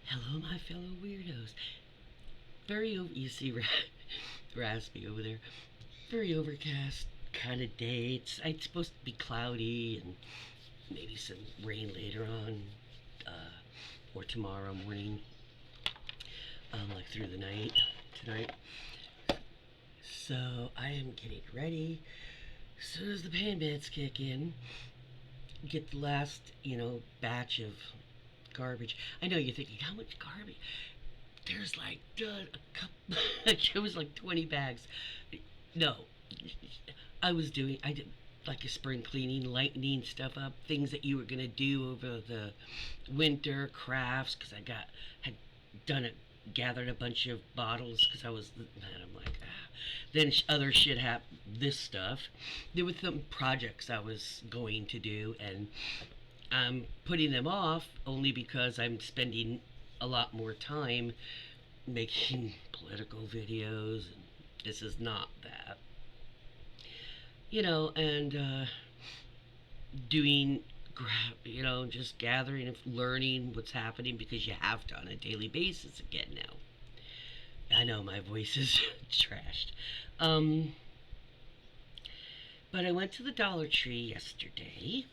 Hello, my fellow weirdos. You see Raspy over there. Very overcast kind of day. It's supposed to be cloudy and maybe some rain later on, or tomorrow morning, like through the night tonight. So I am getting ready. As soon as the pain meds kick in, get the last, batch of garbage. I know you're thinking, how much garbage? There's like a couple. It was like 20 bags. No, I did like a spring cleaning, lightening stuff up, things that you were gonna do over the winter, crafts, because had done it, gathered a bunch of bottles because I was, and I'm like, ah. Then other shit happened. This stuff, there were some projects I was going to do, and I'm putting them off only because I'm spending a lot more time making political videos, and this is not that. And doing, just gathering and learning what's happening because you have to on a daily basis again now. I know my voice is trashed. Um, but I went to the Dollar Tree yesterday,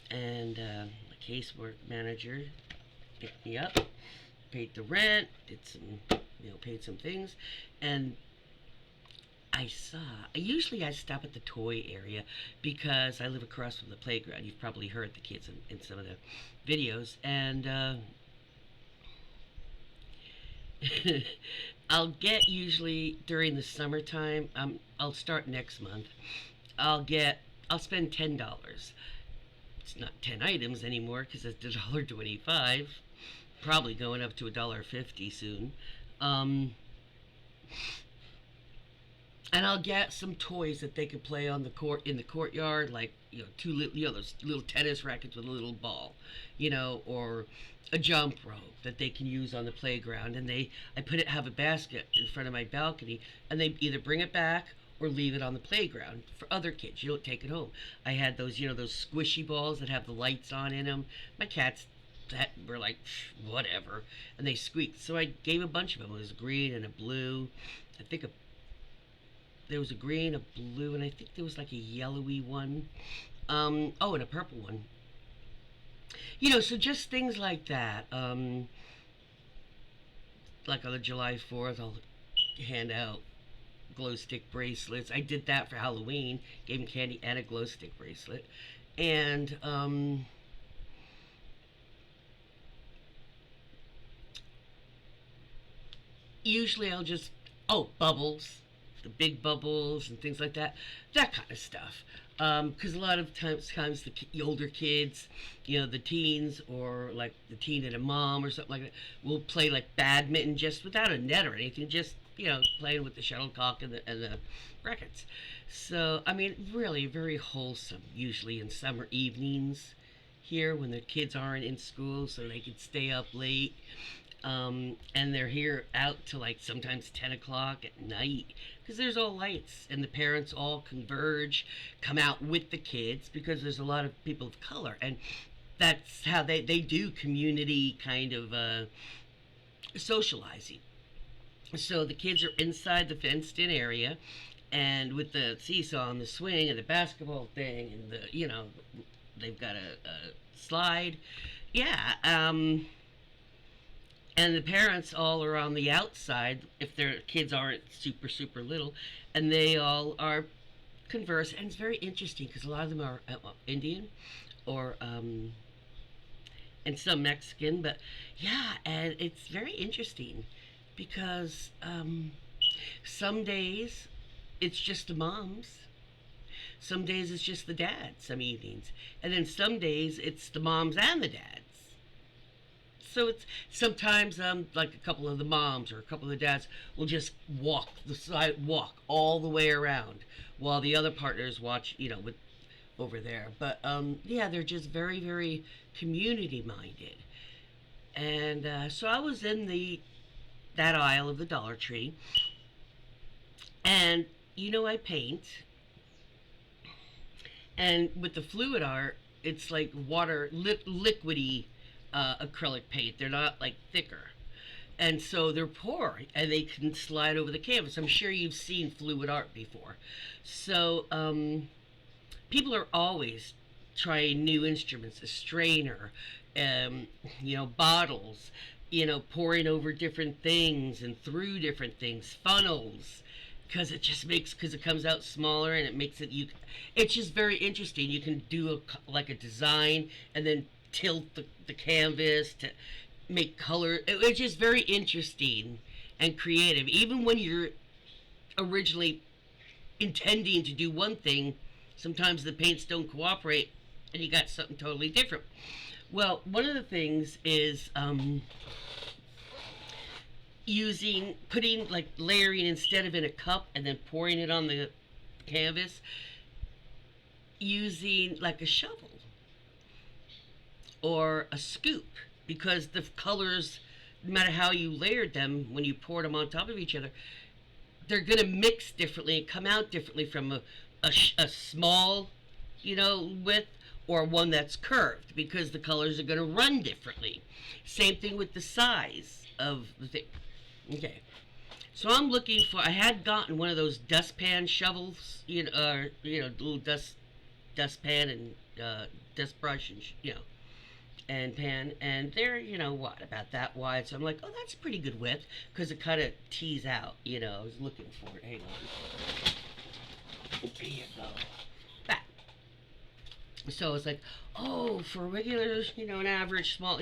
and the casework manager picked me up, paid the rent, paid some things, and usually I stop at the toy area because I live across from the playground. You've probably heard the kids in some of the videos, and I'll get usually during the summertime. I'll start next month. I'll spend $10. It's not 10 items anymore because it's $1.25. Probably going up to $1.50 soon. Um, and I'll get some toys that they can play on the court in the courtyard, like two little those little tennis rackets with a little ball, or a jump rope that they can use on the playground. And I have a basket in front of my balcony, and they either bring it back or leave it on the playground for other kids. You don't take it home. I had those squishy balls that have the lights on in them. My cats that were like whatever, and they squeaked. So I gave a bunch of them. It was a green and a blue. I think there was a green, a blue, and I think there was like a yellowy one. And a purple one. So just things like that. Like on the July 4th, I'll hand out glow stick bracelets. I did that for Halloween. Gave them candy and a glow stick bracelet. And usually I'll just, bubbles, the big bubbles and things like that kind of stuff. Because a lot of times the older kids, the teens, or like the teen and a mom or something like that, will play like badminton just without a net or anything, just playing with the shuttlecock and the rackets. So I mean, really very wholesome. Usually in summer evenings here when the kids aren't in school, so they can stay up late. And they're here out till like sometimes 10 o'clock at night because there's all lights, and the parents all converge, come out with the kids because there's a lot of people of color, and that's how they do community kind of socializing. So the kids are inside the fenced in area, and with the seesaw and the swing and the basketball thing and they've got a slide. Yeah. And the parents all are on the outside if their kids aren't super super little, and they all are converse, and it's very interesting because a lot of them are Indian, or and some Mexican, but yeah, and it's very interesting because some days it's just the moms, some days it's just the dads, some evenings, and then some days it's the moms and the dads. So it's sometimes like a couple of the moms or a couple of the dads will just walk all the way around while the other partners watch, with over there. But yeah, they're just very very community minded. And so I was in the that aisle of the Dollar Tree, and I paint, and with the fluid art, it's like water liquidy acrylic paint. They're not like thicker. and so they're poor and they can slide over the canvas. I'm sure you've seen fluid art before. So people are always trying new instruments, a strainer, um, bottles, pouring over different things and through different things, funnels, because because it comes out smaller and it makes it's just very interesting. You can do like a design and then tilt the canvas to make color. It's just very interesting and creative. Even when you're originally intending to do one thing, sometimes the paints don't cooperate and you got something totally different. Well, one of the things is putting, like, layering instead of in a cup and then pouring it on the canvas, using like a shovel or a scoop, because the colors, no matter how you layered them, when you poured them on top of each other, they're going to mix differently and come out differently from a small, width, or one that's curved, because the colors are going to run differently. Same thing with the size of the thing. Okay. So I had gotten one of those dustpan shovels, little dustpan and dust brush and, and pan, and they're, about that wide. So I'm like, oh, that's a pretty good width, because it kind of tees out, I was looking for it. Hang on. There you go. That. So it's like, oh, for regular, an average small,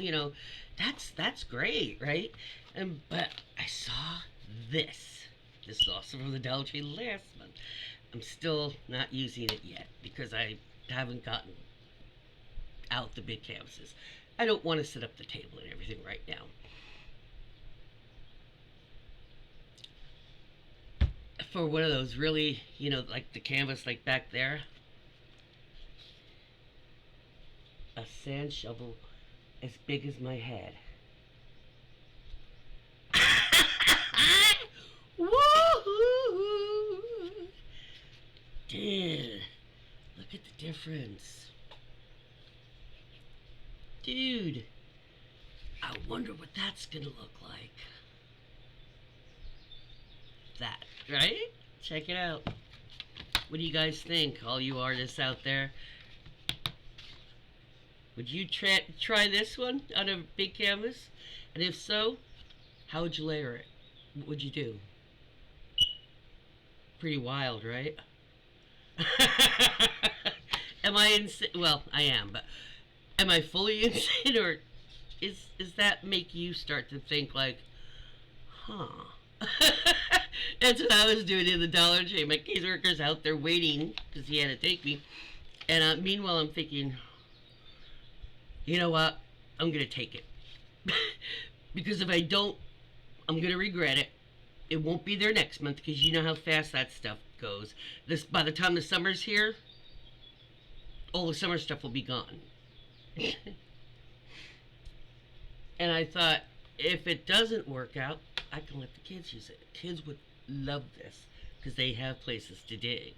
that's great, right? But I saw this. This is also from the Dollar Tree last month. I'm still not using it yet because I haven't gotten out the big canvases. I don't want to set up the table and everything right now. For one of those really, like the canvas like back there, a sand shovel as big as my head. Woohoo! Dude, look at the difference. Dude, I wonder what that's gonna look like. That, right? Check it out. What do you guys think, all you artists out there? Would you try this one on a big canvas? And if so, how would you layer it? What would you do? Pretty wild, right? Am I insane? Well, I am, but am I fully insane, or is that make you start to think like, huh? That's what I was doing in the Dollar Tree. My caseworker's out there waiting because he had to take me, and meanwhile I'm thinking, you know what? I'm gonna take it because if I don't, I'm gonna regret it. It won't be there next month because you know how fast that stuff goes. By the time the summer's here, all the summer stuff will be gone. And I thought, if it doesn't work out, I can let the kids use it. Kids would love this because they have places to dig.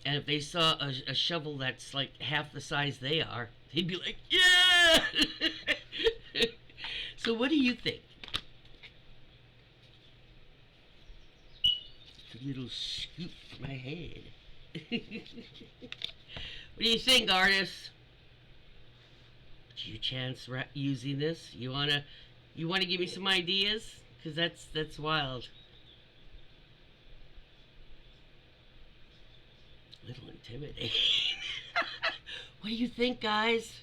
And if they saw a shovel that's like half the size they are, they'd be like, yeah! So what do you think? It's a little scoop for my head. What do you think, artists? Do you chance using this? You wanna give me some ideas? Cause that's wild. A little intimidating. What do you think, guys?